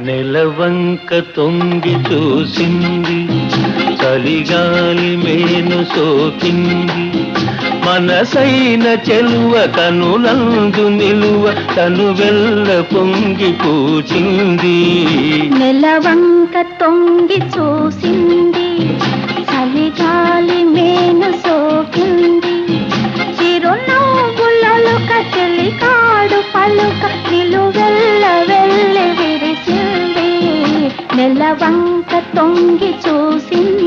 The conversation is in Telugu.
నెలవంక తొంగి చూసింది, చలిగాలి మేను సోకింది. మనసైన చెలువ కనులందు నిలువ తను వెల్ల పొంగి పూచింది. నెలవంక తొంగి చూసింది, చలిగాలి మేను సోకింది. చిరునవ్వులలో కచెలి కాడు పలుక నిలువెల్ల వెళ్ళి విరిసింది. నెలవంక తొంగి చూసింది.